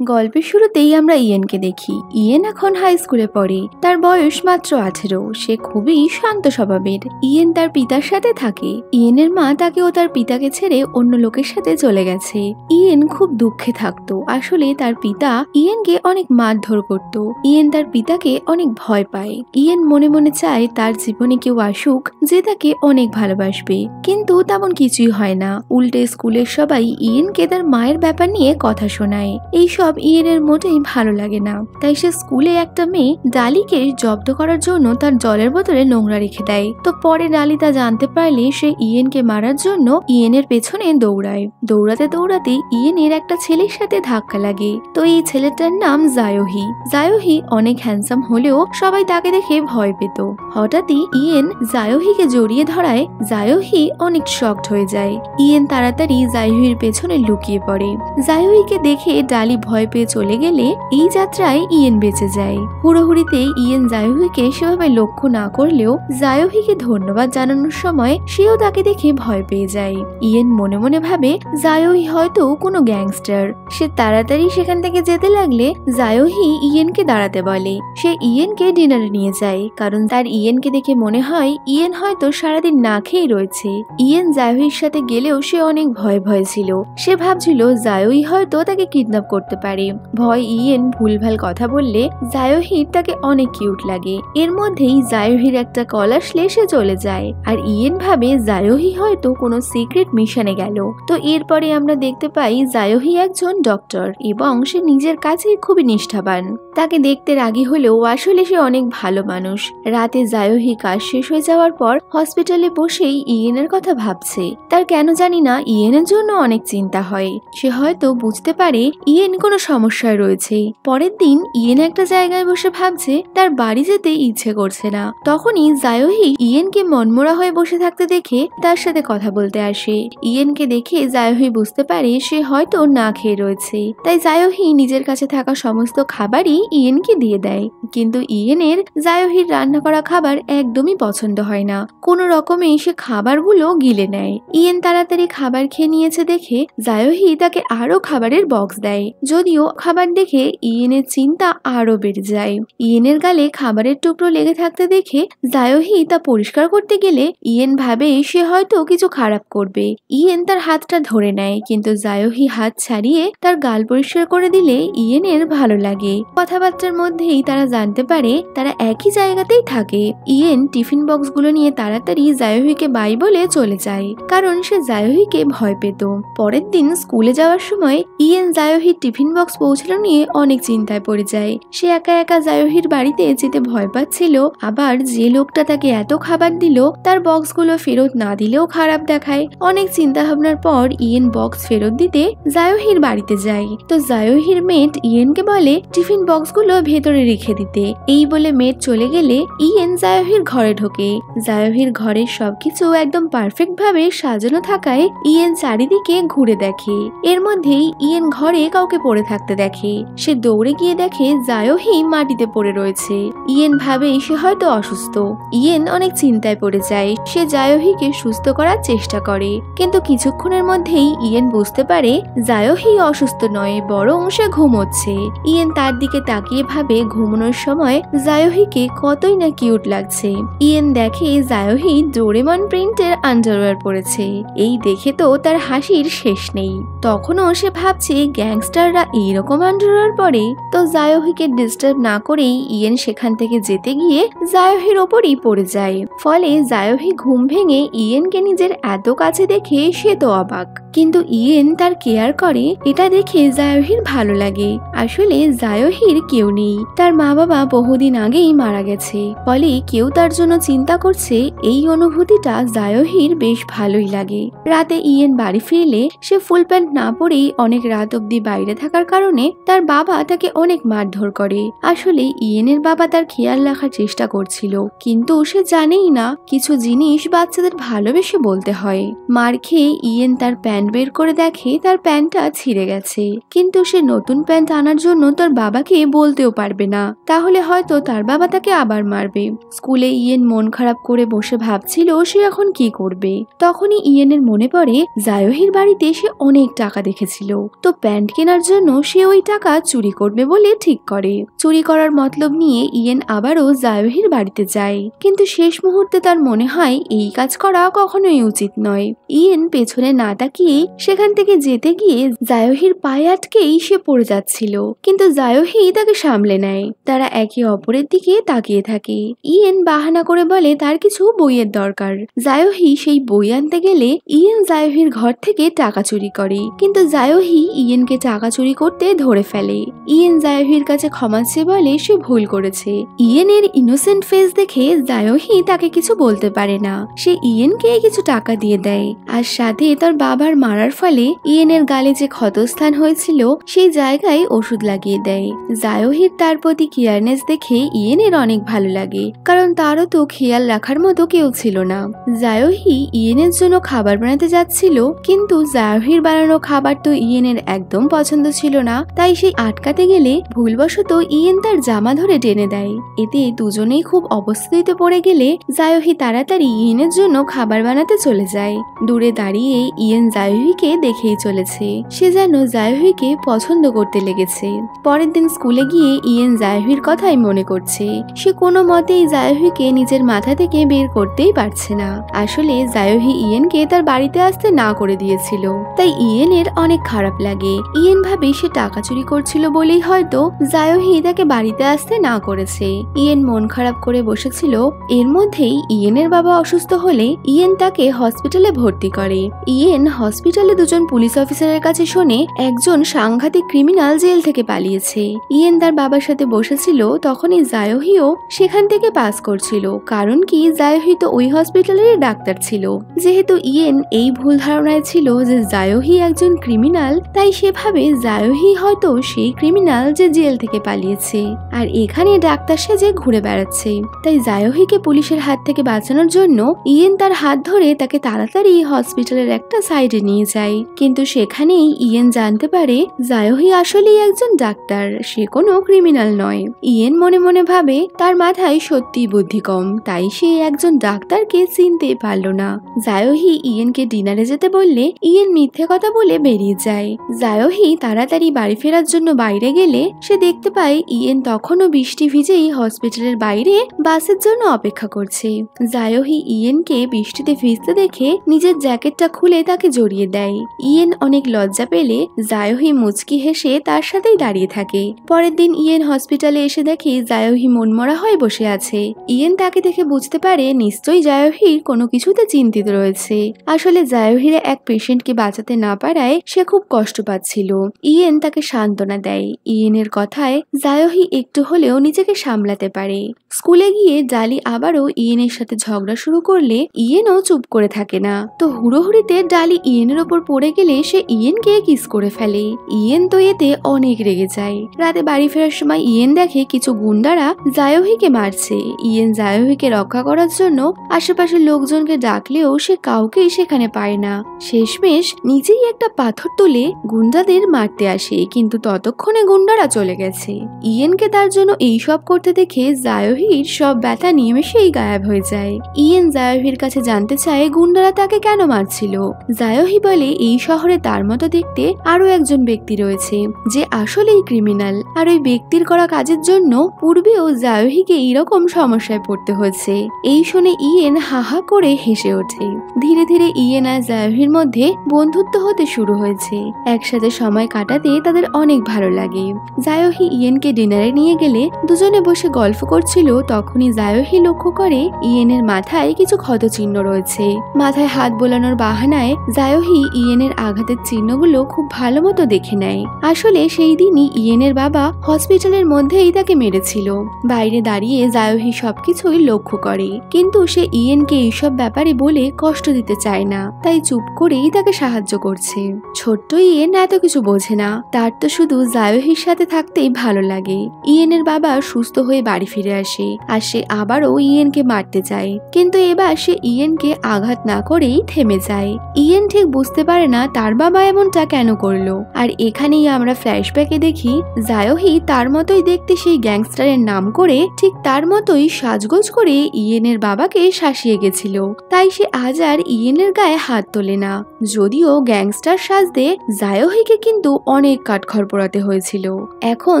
গল্পের শুরুতেই আমরা ইয়েনকে দেখি। ইয়েন এখন হাই স্কুলে পড়ে, তার বয়স মাত্র 18। সে খুবই শান্ত স্বভাবের। ইয়েন তার পিতার সাথে থাকে। ইয়েনের মা তাকে ও তার পিতাকে ছেড়ে অন্য লোকের সাথে চলে গেছে। ইয়েন খুব দুঃখে থাকতো। আসলে তার পিতা ইয়েনকে অনেক মারধর করত। ইয়েন তার পিতাকে অনেক ভয় পায়। ইয়েন মনে মনে চায় তার জীবনে কেউ আসুক যে তাকে অনেক ভালোবাসবে, কিন্তু তেমন কিছুই হয় না। উল্টে স্কুলের সবাই ইয়েনকে তার মায়ের ব্যাপার নিয়ে কথা শোনায়। এইসব ইয়েনের মোটেই ভালো লাগে না। তাই সে স্কুলে একটা মেয়ে ডালিকে জব্দ করার জন্য তার জলের বোতলে নোংরা রেখে দেয়। তো পরে ডালি তা জানতে পারলে সে ইয়েনকে মারার জন্য ইয়েনের পেছনে দৌড়ায়। দৌড়াতে দৌড়াতে ইয়েনের একটা ছেলের সাথে ধাক্কা লাগে। তো এই ছেলেটার নাম জায়োহি। জায়োহি অনেক হ্যান্ডসাম হলেও সবাই তাকে দেখে ভয় পেত। হঠাৎই ইয়েন জায়োহিকে জড়িয়ে ধরায় জায়োহি অনেক শকড হয়ে যায়। ইয়েন তাড়াতাড়ি জায়োহির পেছনে লুকিয়ে পড়ে। জায়োহিকে দেখে ডালি ভয় পেয়ে চলে গেলে এই যাত্রায় ইয়েন বেঁচে যায়। হুড়োহুড়িতে ইয়েন জায়োহিকে সেভাবে লক্ষ্য না করলেও জায়োহিকে ধন্যবাদ জানানোর সময় সেও তাকে দেখে ভয় পেয়ে যায়। ইয়েন মনে মনে ভাবে জায়োহি হয়তো কোনো গ্যাংস্টার। সে তাড়াতাড়ি সেখান থেকে যেতে লাগলে জায়োহি ইয়েনকে দাঁড়াতে বলে। সে ইয়েনকে ডিনারে নিয়ে যায়, কারণ তার ইয়েনকে দেখে মনে হয় ইয়েন হয়তো সারাদিন না খেয়ে রয়েছে। ইয়েন জায়োহির সাথে গেলেও সে অনেক ভয় ভয় ছিল। সে ভাবছিল জায়োহি হয়তো তাকে কিডন্যাপ করতে পারে। ভয় ইয়েন ভুলভাল কথা বললে জায়োহির তাকে অনেক কিউট লাগে। এর মধ্যেই জায়োহির একটা কল আসলে সে চলে যায়। আর ইয়েন ভাবে জায়োহি হয়তো কোনো সিক্রেট মিশনে গেল। তো এরপরে আমরা দেখতে পাই জায়োহি একজন ডক্টর এবং সে নিজের কাছে খুবই নিষ্ঠাবান। তাকে দেখতে রাগী হলেও আসলে সে অনেক ভালো মানুষ। রাতে জায়োহি কাজ শেষ হয়ে যাওয়ার পর হসপিটালে বসেই ইয়েনের কথা ভাবছে। তার কেন জানি না ইয়েনের জন্য অনেক চিন্তা হয়। সে হয়তো বুঝতে পারে ইয়েন কোনো সমস্যায় রয়েছে। পরের দিন ইয়েন একটা জায়গায় বসে ভাবছে তার বাড়ি যেতে ইচ্ছে করছে না। তখনই জায়োহি ইয়েনকে মনমরা হয়ে বসে থাকতে দেখে তার সাথে কথা বলতে আসে। ইয়েনকে দেখে জায়োহি বুঝতে পারে সে হয়তো না খেয়ে রয়েছে। তাই জায়োহি নিজের কাছে থাকা সমস্ত খাবারই ইয়েনকে দিয়ে দেয়। কিন্তু ইয়েনের জায়োহির রান্না করা খাবার একদমই পছন্দ হয় না। কোনো রকমে সে খাবারগুলো গিলে নেয়। ইয়েন তাড়াতাড়ি খাবার খেয়ে নিয়েছে দেখে জায়োহি তাকে আরো খাবারের বক্স দেয়। যদিও খাবার দেখে ইয়েনের চিন্তা আরো বেড়ে যায়। ইয়েনের গালে খাবারের টুকরো লেগে থাকতে দেখে জায়োহি তা পরিষ্কার করতে গেলে ইয়েন ভাবে সে হয়তো কিছু খারাপ করবে। ইয়েন তার হাতটা ধরে নেয়, কিন্তু জায়োহি হাত ছাড়িয়ে তার গাল পরিষ্কার করে দিলে ইয়েনের ভালো লাগে। কথাবার্তার মধ্যেই তারা জানতে পারে তারা একই জায়গাতেই থাকে। ইয়েন টিফিন বক্সগুলো নিয়ে তাড়াতাড়ি জায়োহিকে বাই বলে চলে যায়, কারণ সে জায়োহিকে ভয় পেত। পরের দিন স্কুলে যাওয়ার সময় ইয়েন জায়োহির টিফিন বক্স পৌঁছানো নিয়ে অনেক চিন্তায় পড়ে যায়। সে একা একা জায়োহির বাড়িতে যেতে ভয় পাচ্ছিল। আবার যে লোকটা তাকে এত খাবার দিল তার বক্সগুলো ফেরত না দিলেও খারাপ দেখায়। অনেক চিন্তা ভাবনার পর ইয়েন বক্স ফেরত দিতে জায়োহির বাড়িতে যায়। তো জায়োহির মেট ইয়েনকে বলে টিফিন বক্সগুলো ভেতরে রেখে দিতে। এই বলে মেট চলে গেলে ইয়েন জায়োহির ঘরে ঢোকে। জায়োহির ঘরের সবকিছু একদম পারফেক্ট ভাবে সাজানো থাকায় ইয়েন চারিদিকে ঘুরে দেখে। এর মধ্যেই ইয়েন ঘরে কাউকে পড়ে থাকতে দেখে। সে দৌড়ে গিয়ে দেখে জায়োহি মাটিতে পড়ে রয়েছে। ইয়েন ভাবে সে হয়তো অসুস্থ। ইয়েন অনেক চিন্তায় পড়ে যায়। সে জায়োহিকে সুস্থ করার চেষ্টা করে, কিন্তু কিছুক্ষণের মধ্যেই ইয়েন বুঝতে পারে জায়োহি অসুস্থ নয়, বরং সে ঘুমোচ্ছে। ইয়েন তার দিকে তাকিয়ে ভাবে ঘুমানোর সময় জায়োহিকে কতই না কিউট লাগছে। ইয়েন দেখে জায়োহি ডোরেমন প্রিন্টের আন্ডারওয়্যার পরেছে। এই দেখে তো তার হাসির শেষ নেই। তখনও সে ভাবছে গ্যাংস্টাররা এইরকম আন্ডারওয়্যার পরে। তো জায়োহিকে ডিস্টার্ব না করেই ইয়েন সেখান থেকে যেতে গিয়ে জায়োহির ওপরই পড়ে যায়। ফলে জায়োহি ঘুম ভেঙে ইয়েনকে নিজের এত কাছে দেখে সে তো অবাক, কিন্তু ইয়েন তার কেয়ার করে এটা দেখে জায়োহির ভালো লাগে। আসলে জায়োহির কেউ নেই, তার মা বাবা বহুদিন আগেই মারা গেছে। ফলে কেউ তার জন্য চিন্তা করছে, এই অনুভূতিটা জায়োহির বেশ ভালোই লাগে। রাতে ইয়েন বাড়ি ফিরলে সে ফুল প্যান্ট না পরেই অনেক রাত অব্দি বাইরে থাকার কারণে তার বাবা তাকে অনেক মারধর করে। আসলে ইয়েনের বাবা তার খেয়াল রাখার চেষ্টা করছিল, কিন্তু সে জানেই না কিছু জিনিস বাচ্চাদের ভালোবেসে বলতে হয়। মার খেয়ে ইয়েন তার প্যান্ট বের করে দেখে তার প্যান্টটা ছিঁড়ে গেছে, কিন্তু সে নতুন প্যান্ট আনার জন্য তার বাবাকে বলতেও পারবে না, তাহলে হয়তো তার বাবা তাকে আবার মারবে। স্কুলে ইয়েন মন খারাপ করে বসে ভাবছিল সে এখন কি করবে। তখনই ইয়েনের মনে পড়ে জায়োহির বাড়িতে সে অনেক টাকা দেখেছিল, তো প্যান্ট কেনার জন্য সে ওই টাকা চুরি করবে বলে ঠিক করে। চুরি করার মতলব নিয়ে ইয়েন আবারও জায়োহির বাড়িতে যায়, কিন্তু শেষ মুহূর্তে তার মনে হয় এই কাজ করা কখনোই উচিত নয়। ইয়েন পেছনে না তাকিয়ে সেখান থেকে যেতে গিয়ে জায়োহির পায়ে আটকেই সে পড়ে যাচ্ছিল, কিন্তু জায়োহি তাকে সামলে নেয়। তারা একে অপরের দিকে তাকিয়ে থাকে। ইয়েন বাহানা করে বলে তার কিছু বইয়ের দরকার। জায়োহি সেই বই আনতে গেলে ইয়েন জায়োহির ঘর থেকে টাকা চুরি করে, কিন্তু জায়োহি ইয়েনকে টাকা চুরি করতে ধরে ফেলে। ইয়েন জায়োহির কাছে ক্ষমা চেয়ে বলে সে ভুল করেছে। ইয়েনের ইনোসেন্ট ফেস দেখে জায়োহি তাকে কিছু বলতে পারে না। সে ইয়েনকে কিছু টাকা দিয়ে দেয়, আর সাথে তার বাবার মারার ফলে ইয়েনের গালে যে ক্ষতস্থান হয়েছিল সেই জায়গায় ওষুধ লাগিয়ে দেয়। জায়োহির তার প্রতি কেয়ারনেস দেখে ইয়েনের অনেক ভালো লাগে, কারণ তারও তো খেয়াল রাখার মতো কেউ ছিল না। জায়োহি ইয়েনের জন্য খাবার বানাতে যাচ্ছিল, কিন্তু জায়োহির বানানো খাবার তো ইয়েনের একদম পছন্দ ছিল না, তাই সেই আটকাতে গেলে ভুলবশত ইয়েন তার জামা ধরে টেনে দেয়। এতে দুজনেই খুব অবস্থিতিতে পড়ে গেলে জায়োহি তাড়াতাড়ি ইয়েনের জন্য খাবার বানাতে চলে যায়। দূরে দাঁড়িয়ে ইয়েন জায়োহিকে দেখেই চলেছে, সে যেন জায়োহিকে পছন্দ করতে লেগেছে। পরের দিন স্কুলে গিয়ে ইয়েন জায়োহির কথাই মনে করছে। সে কোনো মতেই জায়োহিকে নিজের মাথা থেকে বের করতেই পারছে না। আসলে জায়োহি ইয়েনকে তার বাড়িতে আসতে না করে দিয়েছিল, তাই ইয়েনের অনেক খারাপ লাগে। ইয়েন ভাবে সে টাকা চুরি করছিল বলেই হয়তো জায়োহি তাকে বাড়িতে আসতে না করেছে। ইয়েন মন খারাপ করে বসেছিল। এর মধ্যেই ইয়েনের বাবা অসুস্থ হলে ইয়েন তাকে হসপিটালে ভর্তি করে। ইয়েন হসপিটালে দুজন পুলিশ অফিসারের কাছে শোনে একজন সাংঘাতিক ক্রিমিনাল জেল থেকে পালিয়েছে। ইয়েন তার বাবার সাথে বসেছিল, তখনই জায়োহিও সেখান থেকে পাস করছিল, কারণ কি জায়োহি তো ওই হসপিটালের ডাক্তার ছিল। যেহেতু ইয়েন এই ভুল ধারণায় ছিল যে জায়োহি একজন ক্রিমিনাল, তাই সে ভাবে জায়োহি হয়তো সেই ক্রিমিনাল যে জেল থেকে পালিয়েছে আর এখানে ডাক্তার সেজে ঘুরে বেড়াচ্ছে। তাই জায়োহিকে পুলিশের হাত থেকে বাঁচানোর জন্য ইয়েন তার হাত ধরে তাকে তাড়াতাড়ি হসপিটালের একটা সাইডে নিয়ে যায়, কিন্তু সেখানেই ইয়েন জানতে পারে জায়োহি আসলেই একজন ডাক্তার, সে কোনো ক্রিমিনাল নয়। ইয়েন মনে মনে ভাবে তার মাথায় সত্যি বুদ্ধি কম, তাই সে একজন ডাক্তারকে চিনতে পারলো না। জায়োহি ইয়েনকে ডিনারে যেতে বললে ইয়েন মিথ্যে কথা বলে বেরিয়ে যায়। জায়োহি তাড়াতাড়ি বাড়ি ফেরার জন্য বাইরে গেলে সে দেখতে পায় ইয়েন তখনও বৃষ্টি ভিজেই হসপিটালের বাইরে বাসের জন্য অপেক্ষা করছে। জায়োহি ইয়েনকে বৃষ্টিতে ভিজতে দেখে নিজের জ্যাকেটটা খুলে তাকে জড়িয়ে দেয়। ইয়েন অনেক লজ্জা পেলে জায়োহি মুচকি হেসে তার সাথেই দাঁড়িয়ে থাকে। পরের দিন ইয়েন হসপিটালে এসে দেখে জায়োহি মনমরা হয়ে বসে আছে। ইয়েন তাকে দেখে বুঝতে পারে নিশ্চয়ই জায়োহির কোনো কিছুতে চিন্তিত রয়েছে। আসলে জায়োহির এক পেশেন্টকে বাঁচাতে না পারায় সে খুব কষ্ট পাচ্ছিল। ইয়েন তাকে সান্ত্বনা দেয়। ইয়েনের কথায় জায়োহি একটু হলেও নিজেকে সামলাতে পারে। স্কুলে গিয়ে ডালি আবারও ইয়েনের সাথে ঝগড়া শুরু করলে ইয়েনও চুপ করে থাকে না। তো হুড়োহুড়িতে ডালি ইয়েনের ওপর পড়ে গেলে সে ইয়েনকে কিস করে ফেলে। ইয়েন তো এতে অনেক রেগে যায়। রাতে বাড়ি ফেরার সময় ইয়েন দেখে কিছু গুন্ডারা জায়োহিকে মারছে। ইয়েন জায়োহিকে রক্ষা করার জন্য আশেপাশের লোকজনকে ডাকলেও সে কাউকেই সেখানে পায় না। শেষমেশ নিজেই একটা পাথর তুলে গুন্ডাদের মারতে আসে, কিন্তু ততক্ষণে গুন্ডারা চলে গেছে। ইয়েনকে তার জন্য এইসব করতে দেখে জায়োহির সব ব্যথা নিমেষেই গায়েব হয়ে যায়। ইয়েন জায়োহির কাছে জানতে চায় গুন্ডারা তাকে কেন মারছিল। জায়োহি বলে এই শহরে তার মতো দেখতে আরো একজন ব্যক্তি রয়েছে যে আসলেই ক্রিমিনাল, আর ওই ব্যক্তির করা কাজের জন্য পূর্বেও জায়োহিকে এইরকম সমস্যায় পড়তে হয়েছে। এই শুনে ইয়েন হাহা করে হেসে ওঠে। ধীরে ধীরে ইয়েন আর জায়োহির মধ্যে বন্ধুত্ব হতে শুরু হয়েছে। একসাথে সময় কাটাতে তাদের অনেক ভালো লাগে। জায়োহি ইয়েনকে ডিনারে নিয়ে গেলে দুজনে বসে গল্প করছিল। তখনই জায়োহি লক্ষ্য করে ইয়েনের মাথায় কিছু ক্ষত চিহ্ন রয়েছে। মাথায় হাত বোলানোর বাহানায় জায়োহি ইয়েনের আঘাতের চিহ্নগুলো খুব ভালো মতো দেখে নেয়। আসলে সেই দিনই ইয়েনের বাবা হসপিটালের মধ্যেই তাকে মেরেছিল। বাইরে দাঁড়িয়ে জায়োহি সবকিছুই লক্ষ্য করে, কিন্তু সে ইয়েনকে এইসব ব্যাপারে বলে কষ্ট দিতে চায় না, তাই চুপ করেই তাকে সাহায্য করছে। ছোট্ট ইয়েন এত কিছু বোঝে না, তার তো শুধু জায়োহির সাথে সাথে থাকতেই ভালো লাগে। ইয়েনের বাবা সুস্থ হয়ে বাড়ি ফিরে আসে আর সে আবারও ইয়েনকে মারতে চায়, কিন্তু এবার সে ইয়েনকে আঘাত না করেই থেমে যায়। ইয়েন ঠিক বুঝতে পারে না তার বাবা এমনটা কেন করলো। আর এখানেই আমরা ফ্ল্যাশব্যাকে দেখি জায়োহি তার মতোই দেখতে সেই গ্যাংস্টারের নাম করে ঠিক তার মতোই সাজগোজ করে ইয়েনের বাবাকে শাসিয়ে গেছিল, তাই সে আজ আর ইয়েনের গায়ে হাত তোলে না। যদিও গ্যাংস্টার সাজতে জায়োহিকে কিন্তু অনেক কাঠখড় পোড়াতে হয়েছিল। এখন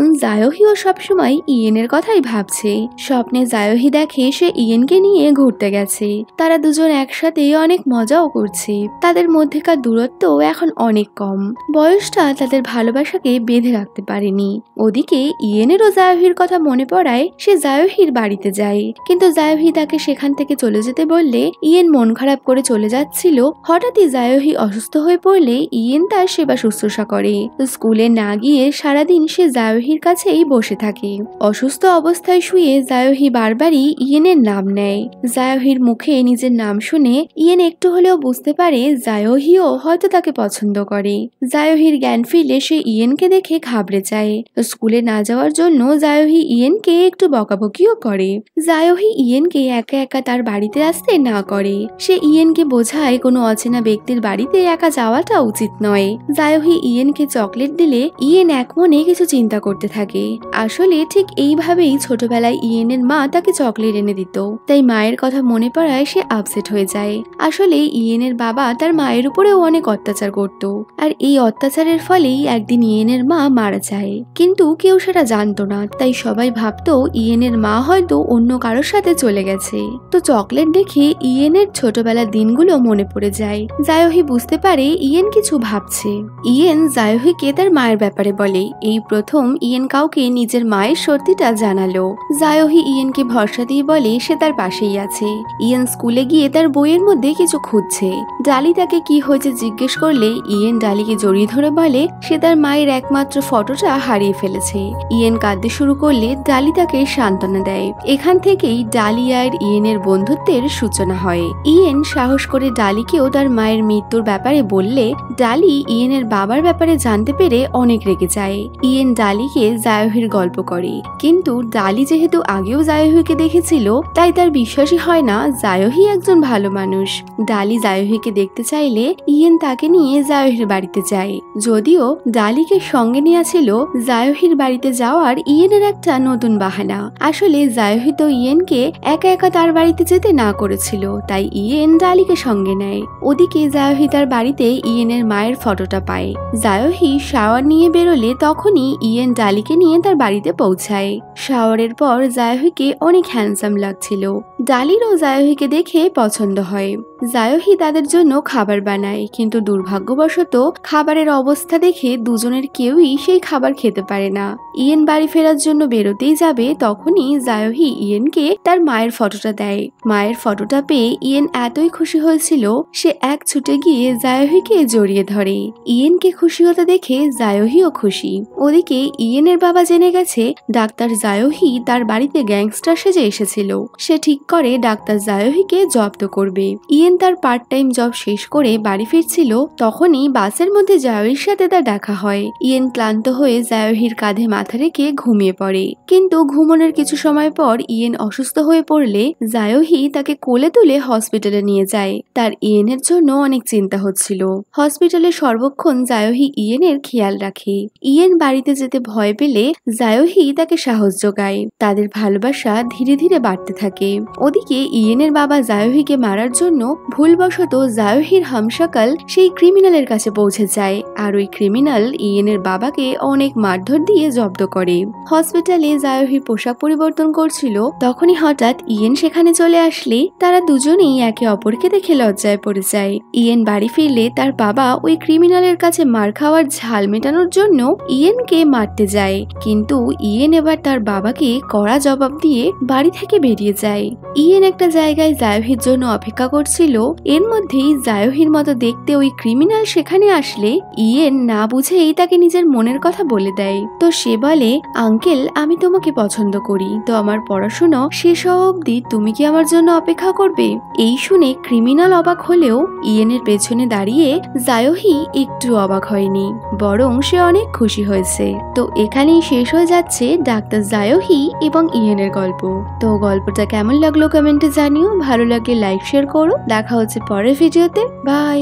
জায়োহিও সবসময় ইয়েনের কথাই ভাবছে। স্বপ্নে জায়োহি দেখে সে ইয়েনকে নিয়ে ঘুরতে গেছে, তারা দুজন একসাথে অনেক মজাও করছে। তাদের মধ্যেকার দূরত্ব এখন অনেক কম, বয়সটা তাদের ভালোবাসাকে বেঁধে রাখতে পারেনি। ওদিকে ইয়েনেরও জায়োহির কথা মনে পড়ায় সে জায়োহির বাড়িতে যায়, কিন্তু জায়োহি তাকে সেখান থেকে চলে যেতে বললে ইয়েন মন খারাপ করে চলে যাচ্ছিল। হঠাৎই জায়োহি অসুস্থ হয়ে পড়লে ইয়েন তার সেবা শুশ্রূষা করে। স্কুলে না গিয়ে সারাদিন সে জায়োহির কাছেই বসে থাকে। অসুস্থ অবস্থায় শুয়ে জায়োহি বারবারই ইয়েনের নাম নেয়। জায়োহির মুখে নিজের নাম শুনে ইয়েন একটু হলেও বুঝতে পারে জায়োহিও হয়তো তাকে পছন্দ করে। জায়োহির জ্ঞান ফিরলে সে ইয়েনকে দেখে ঘাবড়ে যায়। স্কুলে না যাওয়ার জন্য জায়োহি ইয়েনকে একটু বকাবকিও করে। জায়োহি ইয়েনকে একা একা তার বাড়িতে আসতে না করে। সে ইয়েনকে বোঝায় কোনো অচেনা ব্যক্তির বাড়িতে একা যাওয়াটা উচিত নয়। জায়োহি ইয়েনকে চকলেট দিলে ইয়েন এক মনে কিছু চিন্তা করতে থাকে। আসলে ঠিক এইভাবেই ছোটবেলায় ইয়েনের মা তাকে চকলেট এনে দিত, তাই মায়ের কথা মনে পড়ায় সে আপসেট হয়ে যায়। আসলে ইয়েনের বাবা তার মায়ের উপরেও অনেক অত্যাচার করত, আর এই অত্যাচারের ফলেই একদিন ইয়েনের মা মারা যায়। কিন্তু কেউ সেটা জানতো না, তাই সবাই ভাবতো ইয়েনের মা হয়তো অন্য কারোর সাথে চলে গেছে। তো চকলেট দেখে ইয়েনের ছোটবেলার দিনগুলো মনে পড়ে যায়। জায়োহি বুঝতে পারে ইয়েন কিছু ভাবছে। ইয়েন জায়োহিকে তার মায়ের ব্যাপারে বলে। এই প্রথম ইয়েন কাউকে নিজের মায়ের সত্যিটা জানালো। জায়োহি ইয়েনকে ভরসা দিয়ে বলে সে তার পাশেই আছে। ইয়েন স্কুলে গিয়ে তার বইয়ের মধ্যে কিছু খুঁজছে। ডালি তাকে কি হয়েছে জিজ্ঞেস করলে ইয়েন ডালিকে জড়িয়ে ধরে বলে সে তার মায়ের একমাত্র ফটোটা হারিয়ে ফেলেছে। ইয়েন কাঁদতে শুরু করলে ডালি তাকে সান্ত্বনা দেয়। এখান থেকেই ডালি আর ইয়েনের বন্ধুত্বের সূচনা হয়। ইয়েন সাহস করে ডালিকেও তার মায়ের মৃত্যুর ব্যাপারে বললে ডালি ইয়েনের বাবার ব্যাপারে জানতে পেরে অনেক রেগে যায়। ইয়েন ডালিকে জায়োহির গল্প করে, কিন্তু ডালি যেহেতু আগেও জায়োহিকে দেখেছিল তাই তার বিশ্বাসই হয় না জায়োহি একজন ভালো মানুষ। ডালি জায়োহিকে দেখতে চাইলে ইয়েন তাকে নিয়ে জায়োহির বাড়িতে যায়। যদিও ডালিকে সঙ্গে নিয়ে ছিল জায়োহির বাড়িতে যাওয়ার ইয়েনের একটা নতুন বাহানা। আসলে জায়োহি তো ইয়েনকে একা একা তার বাড়িতে যেতে না করেছিল, তাই ইয়েন ডালিকে সঙ্গে নেয়। ওদিকে জায়োহি তার বাড়িতে ইয়েনের মায়ের ফটোটা পায়। জায়োহি শাওয়ার নিয়ে বেরোলে তখনই ইয়েন ডালিকে নিয়ে তার বাড়িতে পৌঁছায়। শাওয়ারের পর জায়োহিকে অনেক হ্যান্ডসাম লাগছিল। ডালিরও জায়োহিকে দেখে পছন্দ হয়। জায়োহি তাদের জন্য খাবার বানায়, কিন্তু দুর্ভাগ্যবশত খাবারের অবস্থা দেখে দুজনের কেউই সেই খাবার খেতে পারে না। ইয়েন বাড়ি ফেরার জন্য বেরোতেই যাবে, তখনই জায়োহি ইয়েনকে তার মায়ের ফটোটা দেয়। মায়ের ফটোটা পেয়ে ইয়েন এতই খুশি হয়েছিল সে এক ছুটে গিয়ে জায়োহিকে জড়িয়ে ধরে। ইয়েনকে খুশি হতে দেখে জায়োহিও খুশি। ওদিকে ইয়েনের বাবা জেনে গেছে ডাক্তার জায়োহি তার বাড়িতে গ্যাংস্টার সেজে এসেছিল। সে ঠিক করে ডাক্তার জায়োহিকে জব্দ করবে। ইয়েন তার পার্ট টাইম জব শেষ করে বাড়ি ফিরছিল, তখনই বাসের মধ্যে জায়োহির সাথে তার দেখা হয়। ইয়েন ক্লান্ত হয়ে জায়োহির কাঁধে মাথা রেখে ঘুমিয়ে পড়ে, কিন্তু ঘুমানোর কিছু সময় পর ইয়েন অসুস্থ হয়ে পড়লে জায়োহি তাকে কোলে তুলে হসপিটালে নিয়ে যায়। তার ইয়েনের জন্য অনেক চিন্তা হচ্ছিল। হসপিটালে সর্বক্ষণ জায়োহি ইয়েনের খেয়াল রাখে। ইয়েন বাড়িতে যেতে ভয় পেলে জায়োহি তাকে সাহস যোগায়। তাদের ভালোবাসা ধীরে ধীরে বাড়তে থাকে। ওদিকে ইয়েনের বাবা জায়োহিকে মারার জন্য ভুলবশত জায়োহির হামশাকল সেই ক্রিমিনালের কাছে পৌঁছে যায়, আর ওই ক্রিমিনাল ইয়েনের বাবাকে অনেক মারধর দিয়ে জব্দ করে। হসপিটালে জায়োহি পোশাক পরিবর্তন করছিল, তখনই হঠাৎ ইয়েন সেখানে চলে আসলে তারা দুজনেই একে অপরকে দেখে লজ্জায় পড়ে যায়। ইয়েন বাড়ি ফিরলে তার বাবা ওই ক্রিমিনালের কাছে মার খাওয়ার ঝাল মেটানোর জন্য ইয়েনকে মারতে যায়, কিন্তু ইয়েন এবার তার বাবাকে কড়া জবাব দিয়ে বাড়ি থেকে বেরিয়ে যায়। ইয়েন একটা জায়গায় জায়োহির জন্য অপেক্ষা করছিল। এর মধ্যেই জায়োহির মতো দেখতে ওই ক্রিমিনাল সেখানে আসলে ইয়েন না বুঝেই তাকে নিজের মনের কথা বলে দেয়। তো সে বলে, আঙ্কেল আমি তোমাকে পছন্দ করি, তো আমার পড়াশোনা শেষ হওয়া অবধি তুমি কি আমার জন্য অপেক্ষা করবে? এই শুনে ক্রিমিনাল অবাক হলেও ইয়েনের পেছনে দাঁড়িয়ে জায়োহি একটু অবাক হয়নি, বরং সে অনেক খুশি হয়েছে। তো এখানেই শেষ হয়ে যাচ্ছে ডাক্তার জায়োহি এবং ইয়েনের গল্প। তো গল্পটা কেমন লাগলো কমেন্টে জানিও, ভালো লাগলে লাইক শেয়ার করো। দেখা হচ্ছে পরের ভিডিওতে, বাই।